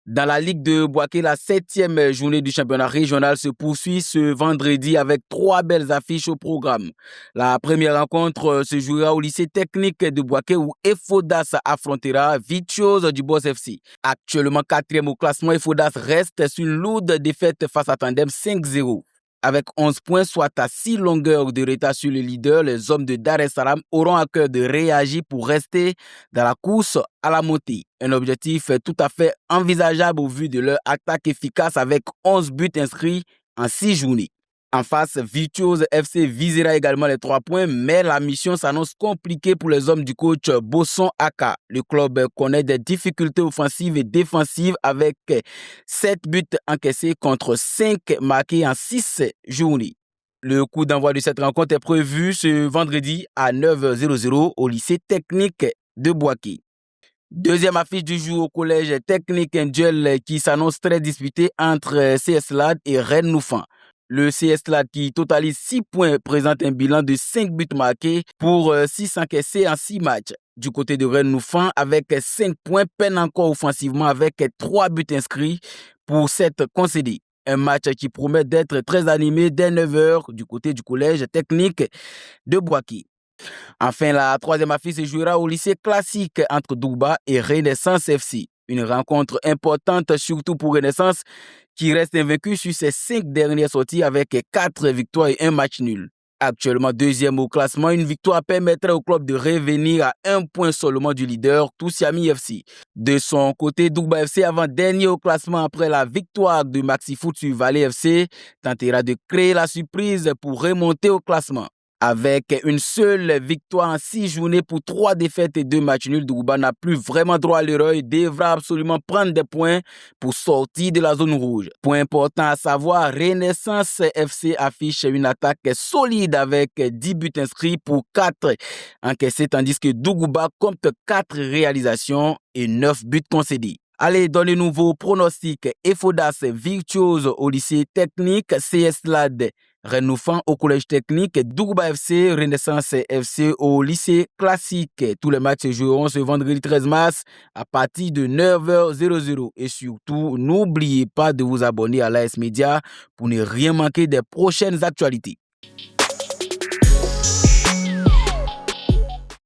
Dans la Ligue de Boaké, la 7e journée du championnat régional se poursuit ce vendredi avec 3 belles affiches au programme. La première rencontre se jouera au lycée technique de Boaké où Efodas affrontera Vitiose du Boss FC. Actuellement 4e au classement, Efodas reste sur une lourde défaite face à Tandem 5-0. Avec 11 points, soit à 6 longueurs de retard sur le leader, les hommes de Dar es Salaam auront à cœur de réagir pour rester dans la course à la montée. Un objectif tout à fait envisageable au vu de leur attaque efficace avec 11 buts inscrits en 6 journées. En face, Virtuose FC visera également les 3 points, mais la mission s'annonce compliquée pour les hommes du coach Bosson Aka. Le club connaît des difficultés offensives et défensives avec 7 buts encaissés contre 5 marqués en 6 journées. Le coup d'envoi de cette rencontre est prévu ce vendredi à 9h00 au lycée technique de Boaké. Deuxième affiche du jour au collège technique, un duel qui s'annonce très disputé entre CS Lad et Rennes Noufan. Le CS Lad qui totalise 6 points présente un bilan de 5 buts marqués pour 6 encaissés en 6 matchs. Du côté de Rennes Noufan, avec 5 points, peine encore offensivement avec 3 buts inscrits pour 7 concédés. Un match qui promet d'être très animé dès 9h du côté du collège technique de Boaké. Enfin, la troisième affiche se jouera au lycée classique entre Douba et Renaissance FC. Une rencontre importante surtout pour Renaissance qui reste invaincu sur ses 5 dernières sorties avec 4 victoires et 1 match nul. Actuellement 2e au classement, une victoire permettrait au club de revenir à 1 point seulement du leader, Toussiami FC. De son côté, Douba FC, avant-dernier au classement après la victoire de Maxi Foot sur Valley FC, tentera de créer la surprise pour remonter au classement. Avec une seule victoire en 6 journées pour 3 défaites et 2 matchs nuls, Douba n'a plus vraiment droit à l'erreur et devra absolument prendre des points pour sortir de la zone rouge. Point important à savoir, Renaissance FC affiche une attaque solide avec 10 buts inscrits pour 4 encaissés, tandis que Douba compte 4 réalisations et 9 buts concédés. Allez, dans les nouveaux pronostics, Efodas Virtuose au lycée technique, CS Lad Rennes Noufan au collège technique, Douba FC, Renaissance FC au lycée classique. Tous les matchs se joueront ce vendredi 13 mars à partir de 9h00. Et surtout, n'oubliez pas de vous abonner à l'AS Media pour ne rien manquer des prochaines actualités.